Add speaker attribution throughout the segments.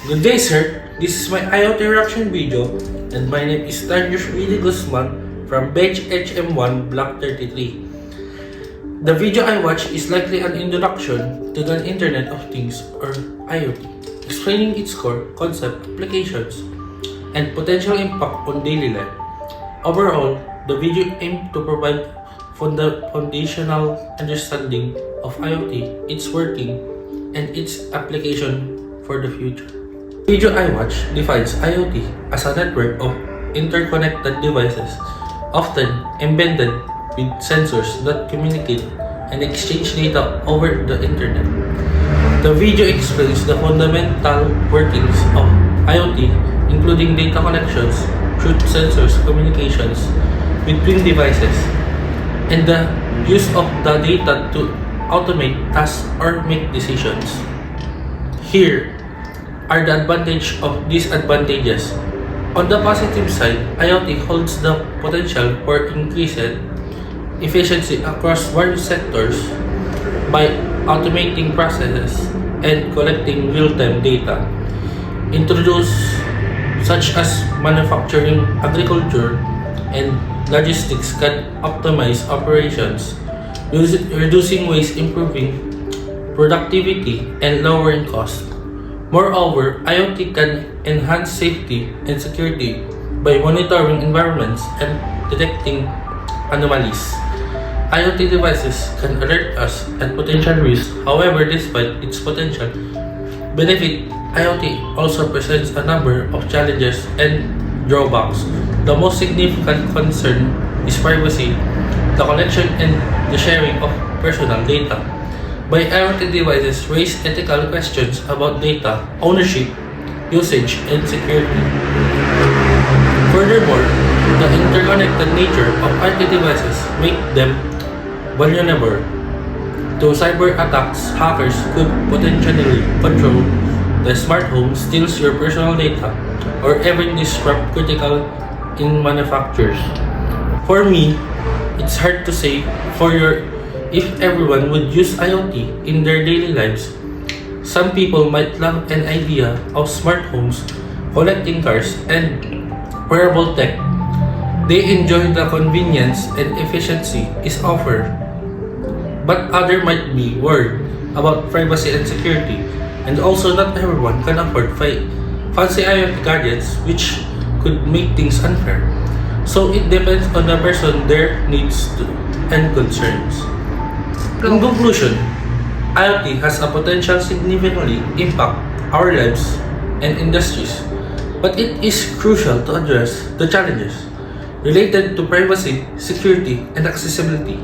Speaker 1: Good day, sir. This is my IoT reaction video, and my name is Darius Willie Guzman from Bench HM1 Block 33. The video I watched is likely an introduction to the Internet of Things or IoT, explaining its core concept, applications, and potential impact on daily life. Overall, the video aimed to provide foundational understanding of IoT, its working, and its application for the future. The video I watched defines IoT as a network of interconnected devices, often embedded with sensors that communicate and exchange data over the internet. The video explains the fundamental workings of IoT, including data connections, through sensors, communications between devices, and the use of the data to automate tasks or make decisions. Here are the advantages of disadvantages. On the positive side, IoT holds the potential for increased efficiency across various sectors by automating processes and collecting real-time data. Introduced such as manufacturing, agriculture, and logistics can optimize operations, reducing waste, improving productivity, and lowering costs. Moreover, IoT can enhance safety and security by monitoring environments and detecting anomalies. IoT devices can alert us at potential risks. However, despite its potential benefit, IoT also presents a number of challenges and drawbacks. The most significant concern is privacy, the collection and the sharing of personal data. By IoT devices raise ethical questions about data, ownership, usage, and security. Furthermore, the interconnected nature of IoT devices make them vulnerable to cyber attacks. Hackers could potentially control the smart home, steal your personal data, or even disrupt critical in manufacturers. For me, it's hard to say if everyone would use IoT in their daily lives. Some people might love an idea of smart homes, collecting cars, and wearable tech. They enjoy the convenience and efficiency is offered. But others might be worried about privacy and security, and also not everyone can afford fancy IoT gadgets, which could make things unfair. So it depends on the person, their needs and concerns. In conclusion, IoT has a potential significantly impact our lives and industries, but it is crucial to address the challenges related to privacy, security, and accessibility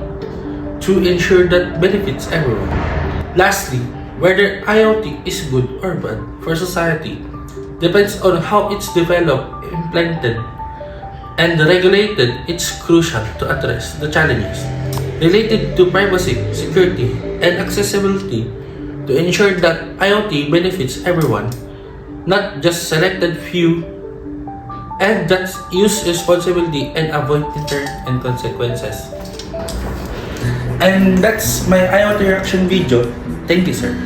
Speaker 1: to ensure that benefits everyone. Lastly, whether IoT is good or bad for society depends on how it's developed, implemented, and regulated. It's crucial to address the challenges related to privacy, security, and accessibility to ensure that IoT benefits everyone, not just selected few, and that use responsibility and avoid unintended consequences. And that's my IoT reaction video. Thank you, sir.